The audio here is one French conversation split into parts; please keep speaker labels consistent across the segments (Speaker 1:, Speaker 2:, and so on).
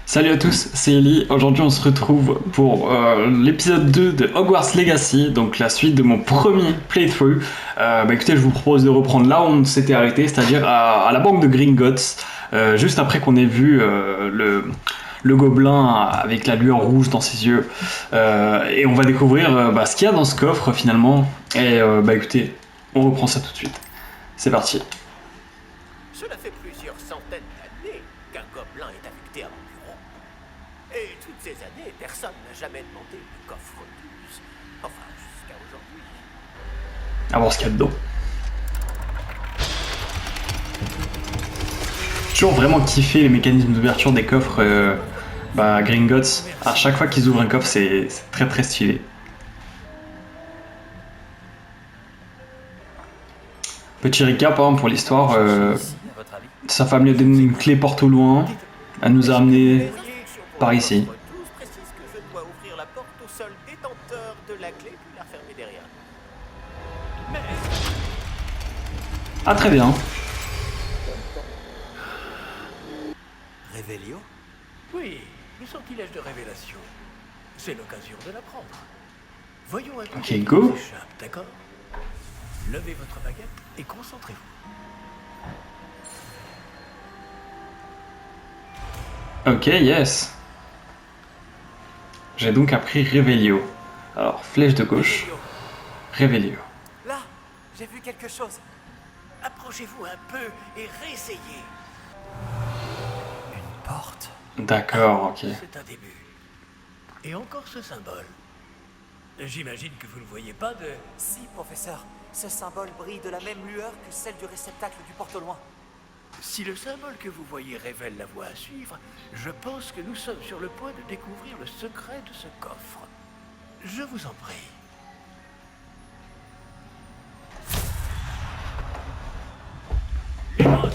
Speaker 1: Salut à tous, c'est Eli. Aujourd'hui, on se retrouve pour l'épisode 2 de Hogwarts Legacy, donc la suite de mon premier playthrough. Écoutez, je vous propose de reprendre là où on s'était arrêté, c'est-à-dire à la banque de Gringotts, juste après qu'on ait vu le gobelin avec la lueur rouge dans ses yeux. Et on va découvrir ce qu'il y a dans ce coffre finalement. Et écoutez, on reprend ça tout de suite. C'est parti.
Speaker 2: Cela fait plusieurs centaines d'années qu'un gobelin est affecté à mon bureau. Et toutes ces années, personne n'a jamais demandé le coffre plus. Enfin, jusqu'à aujourd'hui.
Speaker 1: À voir ce qu'il y a dedans. J'ai toujours vraiment kiffé les mécanismes d'ouverture des coffres Gringotts. À chaque fois qu'ils ouvrent un coffre, c'est très très stylé. Petit récap pour l'histoire, sa femme lui a donné une clé porte au loin, elle nous a amené par ici.
Speaker 2: Tous précise que je dois ouvrir la porte au seul détenteur de la clé puis la refermer derrière. Mais
Speaker 1: Ah très bien.
Speaker 2: Révélio? Oui, le sortilège de révélation. C'est l'occasion de l'apprendre. Voyons un peu
Speaker 1: Ok,
Speaker 2: ce qui
Speaker 1: go.
Speaker 2: nous échappe, d'accord? Levez votre baguette et concentrez-vous.
Speaker 1: Ok, yes. J'ai donc appris Révélio. Alors, flèche de gauche, Révélio.
Speaker 2: Là, j'ai vu quelque chose. Approchez-vous un peu et réessayez. Une porte.
Speaker 1: D'accord, ok.
Speaker 2: C'est un début. Et encore ce symbole. J'imagine que vous ne voyez pas de...
Speaker 3: Si, professeur, ce symbole brille de la même lueur que celle du réceptacle du porte au loin.
Speaker 2: Si le symbole que vous voyez révèle la voie à suivre, je pense que nous sommes sur le point de découvrir le secret de ce coffre. Je vous en prie. Lumos,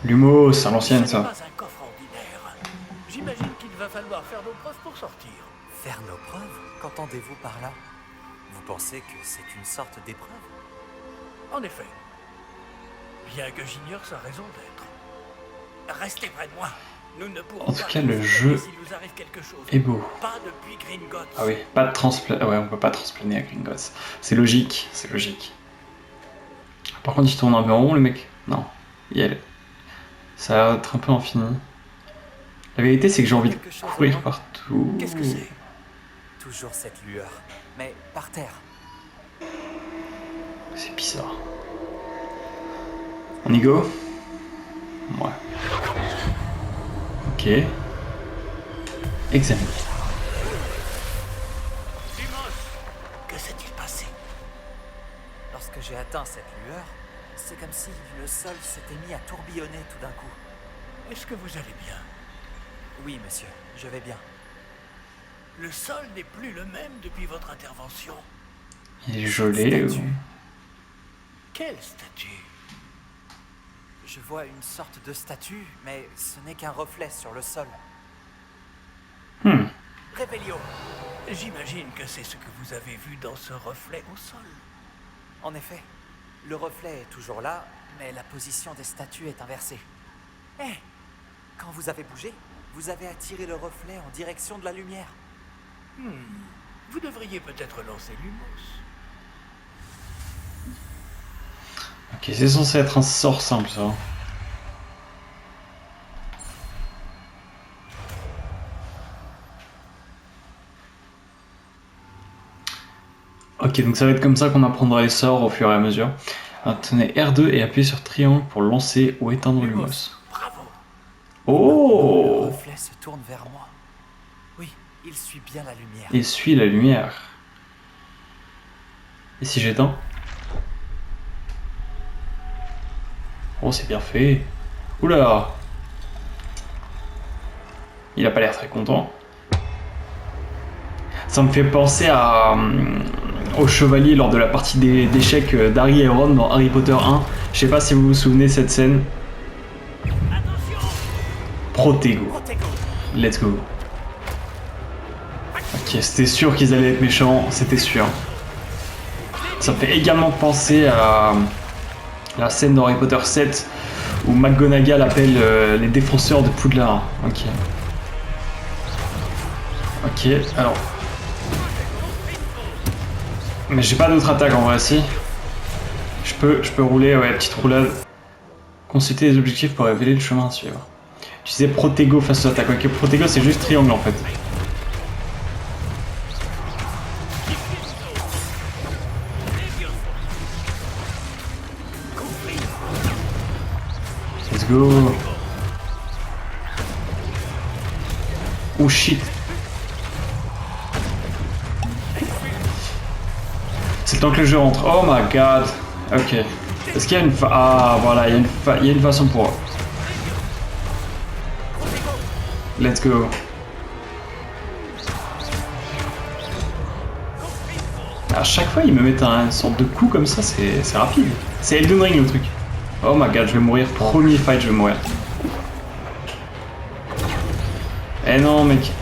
Speaker 1: Lumos, à l'ancienne
Speaker 2: ce n'est
Speaker 1: ça.
Speaker 2: pas un coffre ordinaire. J'imagine qu'il va falloir faire nos preuves pour sortir.
Speaker 3: Faire nos preuves? Qu'entendez-vous par là? Vous pensez que c'est une sorte d'épreuve?
Speaker 2: En effet. Bien que j'ignore sa raison d'être. Restez près de moi. Nous ne pourrons
Speaker 1: En tout
Speaker 2: pas
Speaker 1: cas, le
Speaker 2: nous
Speaker 1: jeu
Speaker 2: s'il nous arrive quelque chose.
Speaker 1: est beau.
Speaker 2: Pas depuis Gringotts.
Speaker 1: Ah oui, pas de ouais, on peut pas transplaner à Gringotts. C'est logique, c'est logique. Par contre, il tourne un peu en rond, le mec. Non, ça va être un peu infini. La vérité, c'est que j'ai envie de courir partout.
Speaker 2: Qu'est-ce que c'est?
Speaker 3: Toujours cette lueur, mais par terre.
Speaker 1: C'est bizarre. On y go? Ouais. Ok. Examine.
Speaker 2: Lumos, que s'est-il passé?
Speaker 3: Lorsque j'ai atteint cette lueur, c'est comme si le sol s'était mis à tourbillonner tout d'un coup.
Speaker 2: Est-ce que vous allez bien?
Speaker 3: Oui, monsieur, je vais bien.
Speaker 2: Le sol n'est plus le même depuis votre intervention.
Speaker 1: Il est gelé.
Speaker 3: Statue.
Speaker 2: Quelle statue?
Speaker 3: Je vois une sorte de statue, mais ce n'est qu'un reflet sur le sol.
Speaker 2: Révélio. J'imagine que c'est ce que vous avez vu dans ce reflet au sol.
Speaker 3: En effet, le reflet est toujours là, mais la position des statues est inversée. Eh, quand vous avez bougé, vous avez attiré le reflet en direction de la lumière.
Speaker 2: Vous devriez peut-être lancer Lumos.
Speaker 1: Ok, c'est censé être un sort simple ça. Ok, donc ça va être comme ça qu'on apprendra les sorts au fur et à mesure. Alors, tenez R2 et appuyez sur triangle pour lancer ou éteindre Lumos.
Speaker 2: Bravo.
Speaker 3: Le
Speaker 1: Oh!
Speaker 3: reflet se tourne vers moi. Oui, il suit bien la lumière.
Speaker 1: Il suit la lumière. Et si j'éteins? Oh, c'est bien fait. Oula! Il a pas l'air très content. Ça me fait penser au chevalier lors de la partie d'échecs d'Harry et Ron dans Harry Potter 1. Je sais pas si vous vous souvenez de cette scène.
Speaker 2: Attention.
Speaker 1: Protego.
Speaker 2: Protego.
Speaker 1: Let's go. Ok, c'était sûr qu'ils allaient être méchants, c'était sûr. Ça me fait également penser à la scène dans Harry Potter 7 Ou McGonagall appelle les défenseurs de Poudlard. Ok. Ok, alors... Mais j'ai pas d'autre attaque en vrai, si. Je peux rouler, ouais, petite roulade. Consulter les objectifs pour révéler le chemin à suivre. Utiliser Protego face aux attaques. Ok, Protego c'est juste triangle en fait. Let's go. Oh shit. C'est le temps que le jeu rentre. Oh my god. Ok. Est-ce qu'il y a une ah voilà, il y a une façon pour... Let's go. À chaque fois, ils me mettent une sorte de coup comme ça, c'est rapide. C'est Elden Ring le truc. Oh my god, je vais mourir. Premier fight, je vais mourir. Eh non, mec.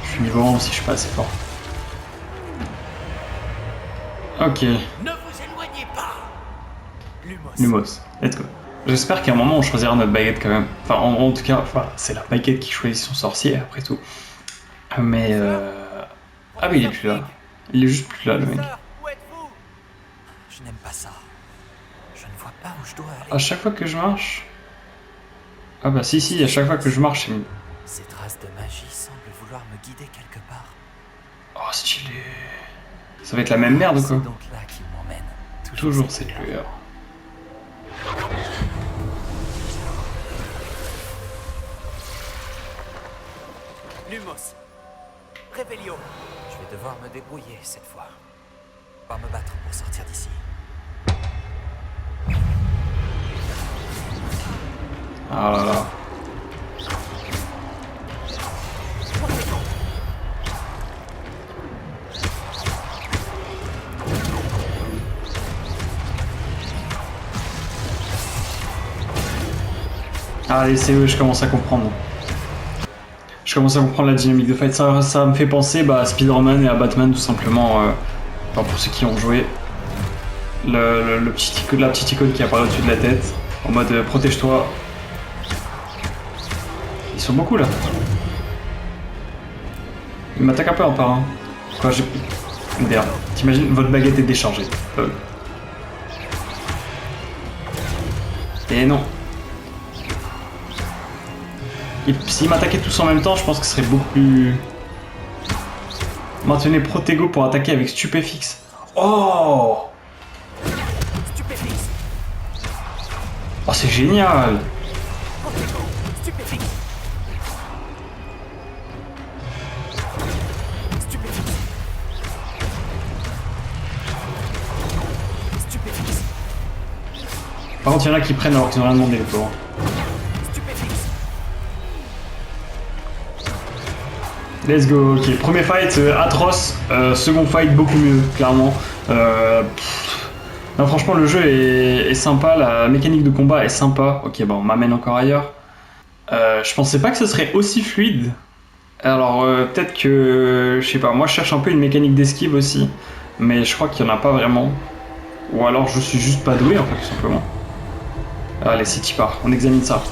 Speaker 1: Je suis niveau 1 si je suis pas assez fort. Ok.
Speaker 2: Ne vous éloignez pas.
Speaker 1: Lumos, let's go. J'espère qu'à un moment on choisira notre baguette quand même. Enfin, en tout cas, enfin, c'est la baguette qui choisit son sorcier après tout. Mais ah mais il est plus là. Il est juste plus là le mec.
Speaker 3: Où êtes-vous? Je n'aime pas ça. Je ne vois pas où je dois aller.
Speaker 1: À chaque fois que je marche... Ah bah si, à chaque fois que je marche, c'est...
Speaker 3: Ces traces de magie semblent vouloir me guider quelque part.
Speaker 1: Oh stylé. Ça va être la même merde ou quoi?
Speaker 3: C'est donc là qu'il m'emmène.
Speaker 1: Toujours cette lueur.
Speaker 3: Lumos. Réveillon. Je vais devoir me débrouiller cette fois. Je vais me battre pour sortir d'ici.
Speaker 1: Ah là là. Allez, c'est eux, je commence à comprendre. Je commence à comprendre la dynamique de fight. Ça me fait penser à Spider-Man et à Batman tout simplement. Enfin, pour ceux qui ont joué. La petite icône qui apparaît au-dessus de la tête. En mode protège-toi. Ils sont beaucoup là. Ils m'attaquent un peu un par un. Quoi, j'ai... D'ailleurs, t'imagines, votre baguette est déchargée. Et non. Et s'ils m'attaquaient tous en même temps, je pense que ce serait beaucoup plus... Maintenez Protego pour attaquer avec Stupéfix. Oh!
Speaker 3: Stupéfix.
Speaker 1: Oh, c'est génial!
Speaker 3: Stupéfix. Stupéfix. Stupéfix.
Speaker 1: Par contre, il y en a qui prennent alors qu'ils n'ont rien demandé, les pauvres. Let's go, ok. Premier fight atroce, second fight beaucoup mieux, clairement. Non, franchement, le jeu est sympa, la mécanique de combat est sympa. Ok, bon, on m'amène encore ailleurs. Je pensais pas que ce serait aussi fluide. Alors, peut-être que, je sais pas, moi je cherche un peu une mécanique d'esquive aussi, mais je crois qu'il y en a pas vraiment. Ou alors je suis juste pas doué, en fait, tout simplement. Allez, c'est y part, on examine ça.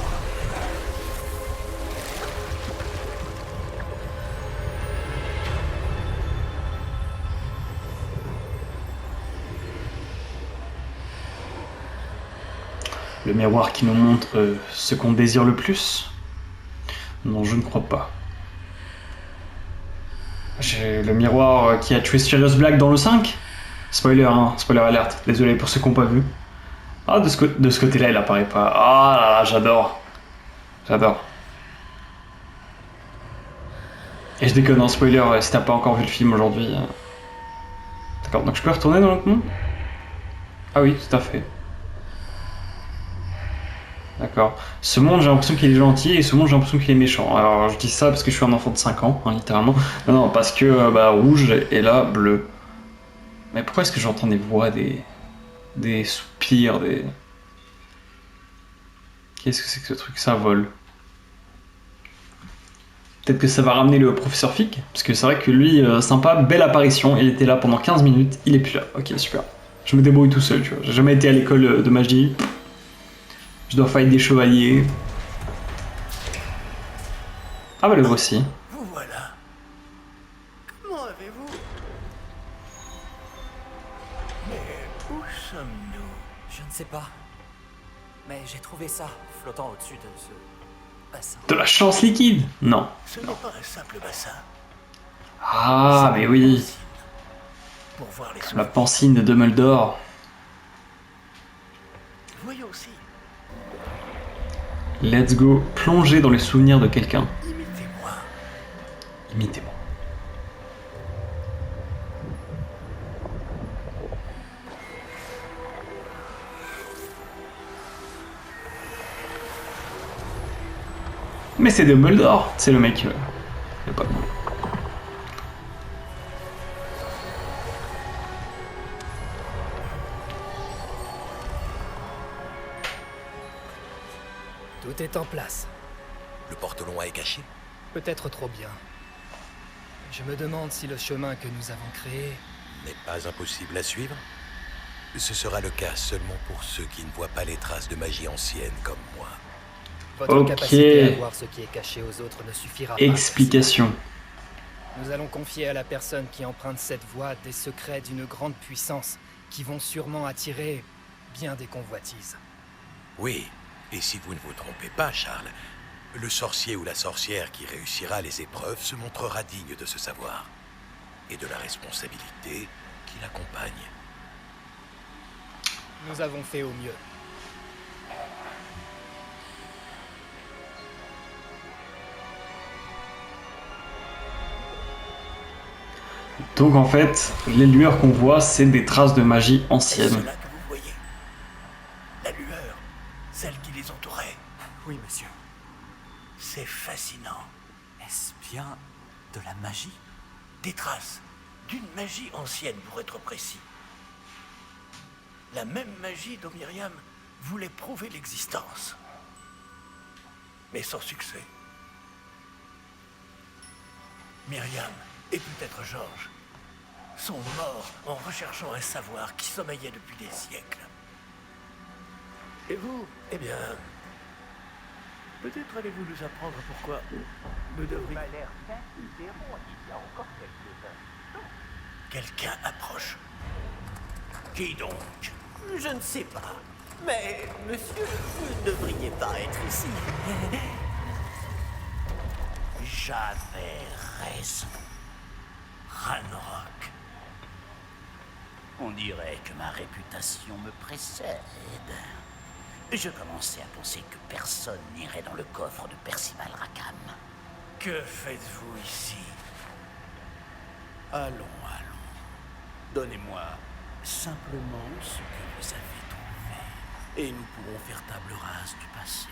Speaker 1: Le miroir qui nous montre ce qu'on désire le plus? Non, je ne crois pas. J'ai le miroir qui a tué Sirius Black dans le 5? Spoiler, hein, spoiler alerte, désolé pour ceux qui n'ont pas vu. Ah, de ce côté-là, il apparaît pas. Ah là là, j'adore. J'adore. Et je déconne, en spoiler, si t'as pas encore vu le film aujourd'hui. D'accord, donc je peux retourner dans l'autre monde? Ah oui, tout à fait. D'accord. Ce monde, j'ai l'impression qu'il est gentil et ce monde, j'ai l'impression qu'il est méchant. Alors, je dis ça parce que je suis un enfant de 5 ans, hein, littéralement. Non, parce que rouge et là, bleu. Mais pourquoi est-ce que j'entends des voix, des soupirs, des... Qu'est-ce que c'est que ce truc? Ça vole. Peut-être que ça va ramener le professeur Fick, parce que c'est vrai que lui, sympa, belle apparition, il était là pendant 15 minutes, il est plus là. Ok, super. Je me débrouille tout seul, tu vois. J'ai jamais été à l'école de magie. Je dois fight des chevaliers. Ah bah le voici.
Speaker 2: Vous voilà. Comment avez-vous... Mais où sommes-nous?
Speaker 3: Je ne sais pas. Mais j'ai trouvé ça flottant au-dessus de ce bassin.
Speaker 1: De la chance liquide? Non.
Speaker 2: Ce n'est pas un simple bassin.
Speaker 1: Ah, mais oui.
Speaker 2: Pour voir les
Speaker 1: La
Speaker 2: souvenirs.
Speaker 1: pancine de Dumbledore.
Speaker 2: Voyons aussi.
Speaker 1: Let's go plonger dans les souvenirs de quelqu'un.
Speaker 2: Imitez-moi.
Speaker 1: Imitez-moi. Mais c'est Dumbledore, c'est le mec. Y a pas de mots.
Speaker 4: Tout est en place.
Speaker 5: Le porte-long est caché?
Speaker 4: Peut-être trop bien. Je me demande si le chemin que nous avons créé...
Speaker 5: N'est pas impossible à suivre? Ce sera le cas seulement pour ceux qui ne voient pas les traces de magie ancienne comme moi.
Speaker 4: Votre
Speaker 1: Ok.
Speaker 4: capacité à voir ce qui est caché aux autres ne suffira pas.
Speaker 1: Explication.
Speaker 4: Nous allons confier à la personne qui emprunte cette voie des secrets d'une grande puissance qui vont sûrement attirer bien des convoitises.
Speaker 5: Oui, et si vous ne vous trompez pas, Charles, le sorcier ou la sorcière qui réussira les épreuves se montrera digne de ce savoir et de la responsabilité qui l'accompagne.
Speaker 4: Nous avons fait au mieux.
Speaker 1: Donc en fait, les lueurs qu'on voit, c'est des traces de magie
Speaker 2: Est-ce
Speaker 1: ancienne.
Speaker 2: cela que vous voyez? La lueur, celle qui les entourait.
Speaker 3: Oui, monsieur.
Speaker 2: C'est fascinant.
Speaker 3: Est-ce bien de la magie?
Speaker 2: Des traces d'une magie ancienne, pour être précis. La même magie dont Myriam voulait prouver l'existence. Mais sans succès. Myriam, et peut-être Georges, sont morts en recherchant un savoir qui sommeillait depuis des siècles. Et vous, eh bien... Peut-être allez-vous nous apprendre pourquoi nous devrions... Quelqu'un approche. Qui donc? Je ne sais pas. Mais, monsieur, vous ne devriez pas être ici. J'avais raison. Ranrock.
Speaker 6: On dirait que ma réputation me précède. Je commençais à penser que personne n'irait dans le coffre de Percival Rackham.
Speaker 2: Que faites-vous ici?
Speaker 6: Allons, allons. Donnez-moi simplement ce que vous avez trouvé. Et nous pourrons faire table rase du passé.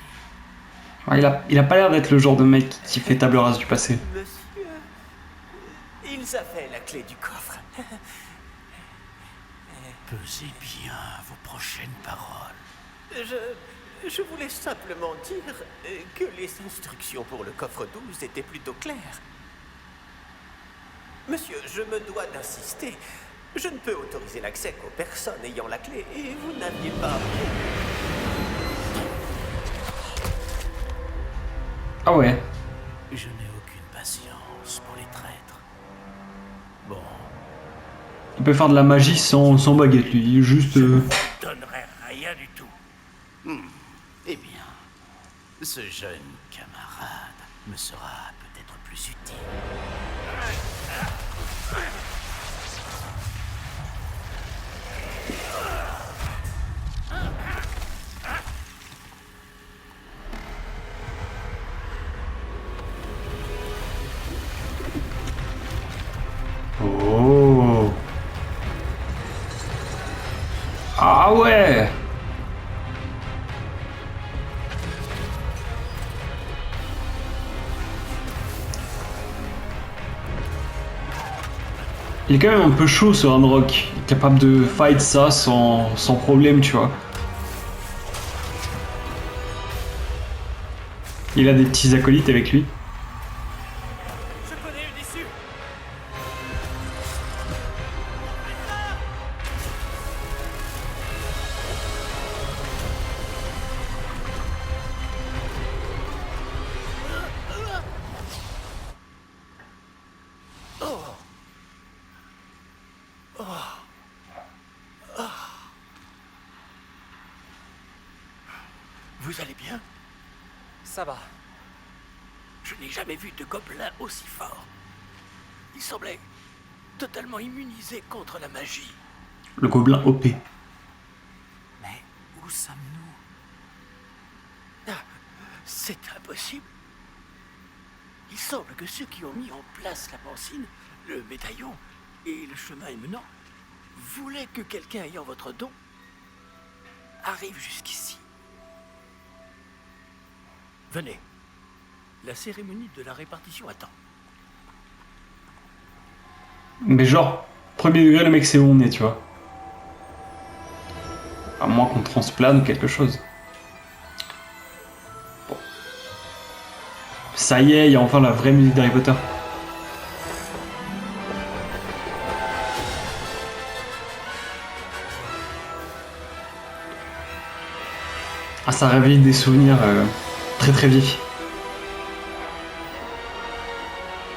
Speaker 1: Ouais, il a pas l'air d'être le genre de mec qui fait table rase du passé.
Speaker 2: Monsieur, ils avaient la clé du coffre.
Speaker 6: Pesez bien vos prochaines paroles.
Speaker 2: Je voulais simplement dire que les instructions pour le coffre 12 étaient plutôt claires. Monsieur, je me dois d'insister. Je ne peux autoriser l'accès qu'aux personnes ayant la clé, et vous n'aviez pas...
Speaker 1: Ah ouais.
Speaker 6: Je n'ai aucune patience pour les traîtres. Bon,
Speaker 1: Il peut faire de la magie sans baguette, lui. Il est juste...
Speaker 2: Je ne vous donnerai rien du tout.
Speaker 6: eh bien, ce jeune camarade me sera peut-être plus utile.
Speaker 1: Oh. Ah ouais. Il est quand même un peu chaud ce Ranrock, il est capable de fight ça sans problème, tu vois. Il a des petits acolytes avec lui.
Speaker 2: Vous allez bien?
Speaker 3: Ça va.
Speaker 2: Je n'ai jamais vu de gobelin aussi fort. Il semblait totalement immunisé contre la magie.
Speaker 1: Le gobelin OP.
Speaker 3: Mais où sommes-nous?
Speaker 2: Ah, c'est impossible. Il semble que ceux qui ont mis en place la pancine, le médaillon et le chemin émenant voulaient que quelqu'un ayant votre don arrive jusqu'ici. Venez. La cérémonie de la répartition attend.
Speaker 1: Mais genre, premier degré, le mec sait où on est, tu vois. À moins qu'on transplane ou quelque chose. Bon. Ça y est, il y a enfin la vraie musique d'Harry Potter. Ah, ça réveille des souvenirs très très vifs.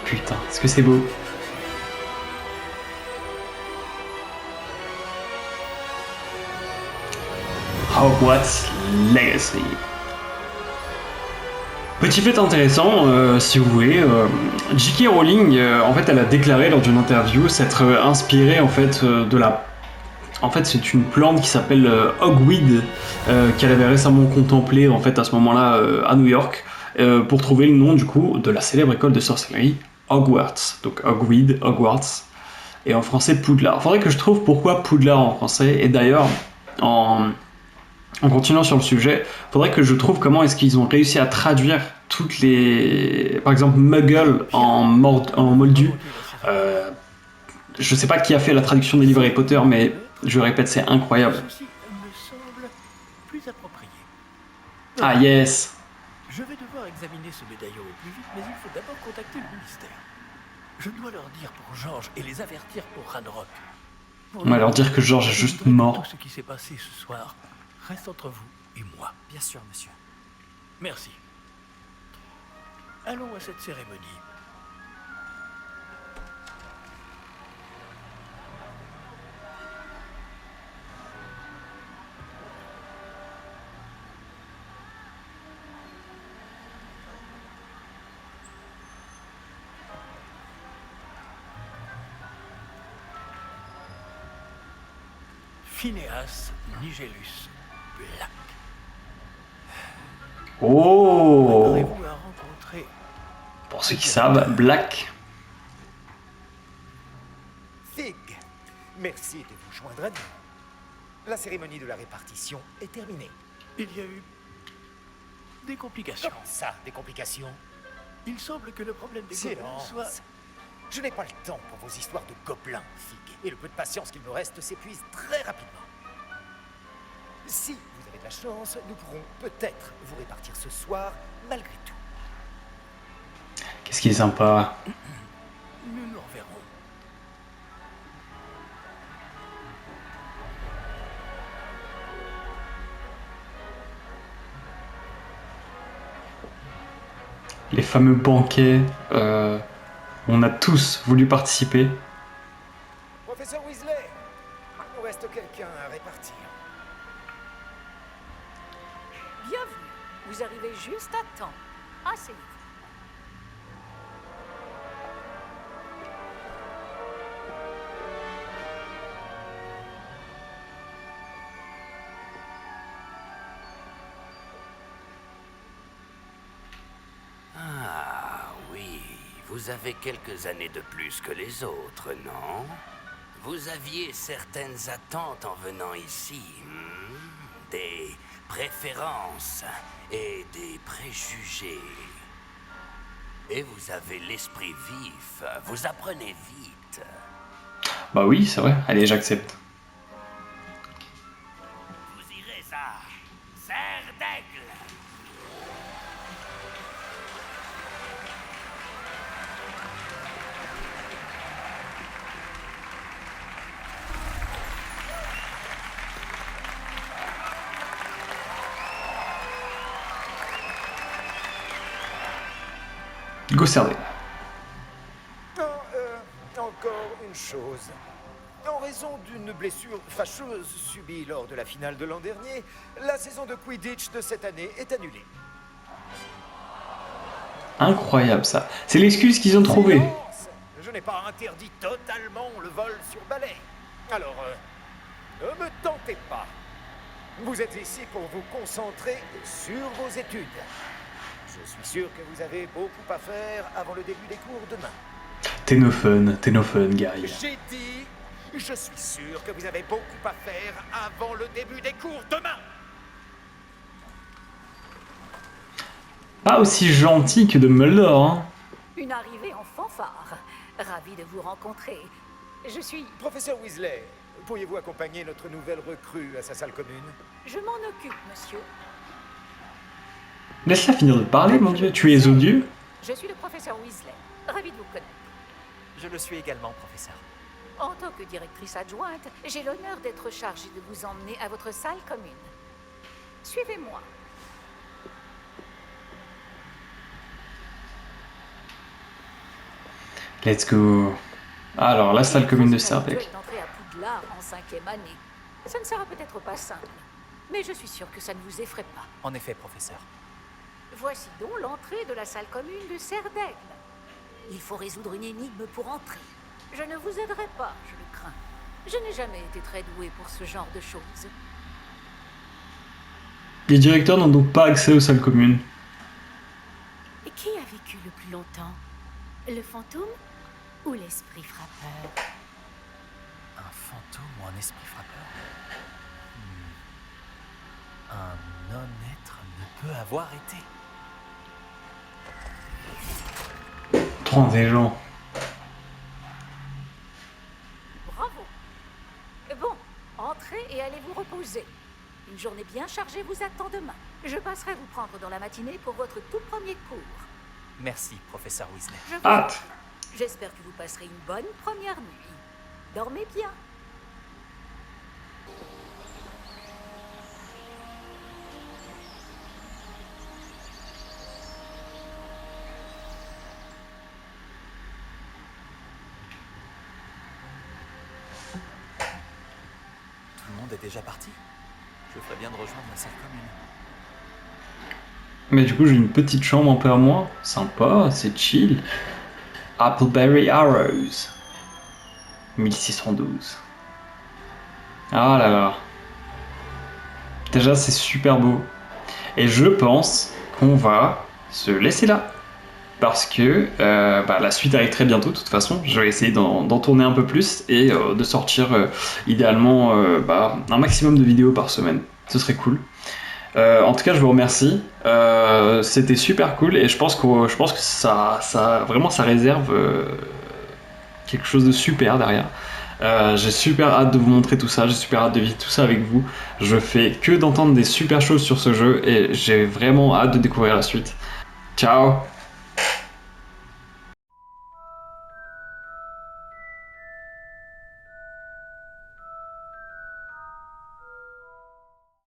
Speaker 1: Putain, est-ce que c'est beau? Hogwarts Legacy. Petit fait intéressant, si vous voulez, J.K. Rowling, en fait, elle a déclaré lors d'une interview s'être inspirée en fait de la. En fait, c'est une plante qui s'appelle hogweed, qu'elle avait récemment contemplée en fait à ce moment-là à New York, pour trouver le nom du coup de la célèbre école de sorcellerie Hogwarts. Donc hogweed, Hogwarts, et en français Poudlard. Faudrait que je trouve pourquoi Poudlard en français. Et d'ailleurs, en continuant sur le sujet, faudrait que je trouve comment est-ce qu'ils ont réussi à traduire toutes les, par exemple Muggle en moldu. Je sais pas qui a fait la traduction des livres Harry Potter, mais je répète, c'est incroyable.
Speaker 2: Ceci me semble plus approprié.
Speaker 1: Ah yes.
Speaker 2: Je vais devoir examiner ce médaillon au plus vite, mais il faut d'abord contacter le ministère. Je dois leur dire pour Georges et les avertir pour Ranrock.
Speaker 1: On va leur dire que Georges est juste mort.
Speaker 2: Tout ce qui s'est passé ce soir reste entre vous et moi.
Speaker 3: Bien sûr, monsieur.
Speaker 2: Merci. Allons à cette cérémonie. Phineas Nigellus Black.
Speaker 1: Oh.
Speaker 2: Préparez-vous à rencontrer.
Speaker 1: Pour ceux qui savent, Black.
Speaker 7: Fig, merci de vous joindre à nous. La cérémonie de la répartition est terminée.
Speaker 2: Il y a eu des complications.
Speaker 7: Comment ça, des complications?
Speaker 2: Il semble que le problème des gobelins
Speaker 7: Silence.
Speaker 2: soit...
Speaker 7: Je n'ai pas le temps pour vos histoires de gobelins, Fig. Et le peu de patience qu'il me reste s'épuise très rapidement. Si vous avez de la chance, nous pourrons peut-être vous répartir ce soir, malgré tout.
Speaker 1: Qu'est-ce qui est sympa.
Speaker 2: Nous nous reverrons.
Speaker 1: Les fameux banquets. On a tous voulu participer.
Speaker 7: Professeur Weasley, il nous reste quelqu'un à répartir.
Speaker 8: Bienvenue. Vous arrivez juste à temps. Asseyez-vous.
Speaker 6: Ah oui, vous avez quelques années de plus que les autres, non? Vous aviez certaines attentes en venant ici, des préférences et des préjugés. Et vous avez l'esprit vif, vous apprenez vite.
Speaker 1: Bah oui, c'est vrai. Allez, j'accepte.
Speaker 6: Vous irez à Serre d'Aigle.
Speaker 1: Go Serdaigle.
Speaker 7: Non, encore une chose. En raison d'une blessure fâcheuse subie lors de la finale de l'an dernier, la saison de Quidditch de cette année est annulée.
Speaker 1: Incroyable ça. C'est l'excuse qu'ils ont trouvée.
Speaker 7: Silence. Je n'ai pas interdit totalement le vol sur balai. Alors, ne me tentez pas. Vous êtes ici pour vous concentrer sur vos études. Je suis sûr que vous avez beaucoup à faire avant le début des cours demain.
Speaker 1: T'es no fun, Gary.
Speaker 7: J'ai dit, je suis sûr que vous avez beaucoup à faire avant le début des cours demain.
Speaker 1: Pas aussi gentil que Dumbledore, hein.
Speaker 8: Une arrivée en fanfare. Ravi de vous rencontrer. Je suis...
Speaker 7: Professeur Weasley, pourriez-vous accompagner notre nouvelle recrue à sa salle commune?
Speaker 8: Je m'en occupe, monsieur.
Speaker 1: Laisse-la finir de parler, mon Dieu. Tu es odieux.
Speaker 8: Je suis le professeur Weasley. Ravi de vous connaître.
Speaker 3: Je le suis également, professeur.
Speaker 8: En tant que directrice adjointe, j'ai l'honneur d'être chargée de vous emmener à votre salle commune. Suivez-moi.
Speaker 1: Let's go. Alors, la salle commune de Serdaigle.
Speaker 8: D'entrer à Poudlard en 5e année. Ça ne sera peut-être pas simple, mais je suis sûre que ça ne vous effraie pas.
Speaker 3: En effet, professeur.
Speaker 8: Voici donc l'entrée de la salle commune de Serdaigle. Il faut résoudre une énigme pour entrer. Je ne vous aiderai pas, je le crains. Je n'ai jamais été très douée pour ce genre de choses.
Speaker 1: Les directeurs n'ont donc pas accès aux salles communes.
Speaker 9: Et qui a vécu le plus longtemps? Le fantôme ou l'esprit frappeur?
Speaker 3: Un fantôme ou un esprit frappeur? Un non-être ne peut avoir été.
Speaker 1: Trop intelligent.
Speaker 8: Bravo. Bon, entrez et allez vous reposer. Une journée bien chargée vous attend demain. Je passerai vous prendre dans la matinée pour votre tout premier cours.
Speaker 3: Merci, professeur Weasley.
Speaker 8: Je vous
Speaker 1: Ah.
Speaker 8: en prie. J'espère que vous passerez une bonne première nuit. Dormez bien.
Speaker 3: Tout le monde est déjà parti? Je ferais bien de rejoindre la salle commune.
Speaker 1: Mais du coup, j'ai une petite chambre un peu à moi. Sympa, c'est chill. Appleberry Arrows. 1612. Ah là là. Déjà, c'est super beau. Et je pense qu'on va se laisser là. Parce que la suite arrive très bientôt, de toute façon. Je vais essayer d'en tourner un peu plus et de sortir idéalement un maximum de vidéos par semaine. Ce serait cool. En tout cas, je vous remercie. C'était super cool et je pense que ça vraiment ça réserve quelque chose de super derrière. J'ai super hâte de vous montrer tout ça, j'ai super hâte de vivre tout ça avec vous. Je fais que d'entendre des super choses sur ce jeu et j'ai vraiment hâte de découvrir la suite. Ciao!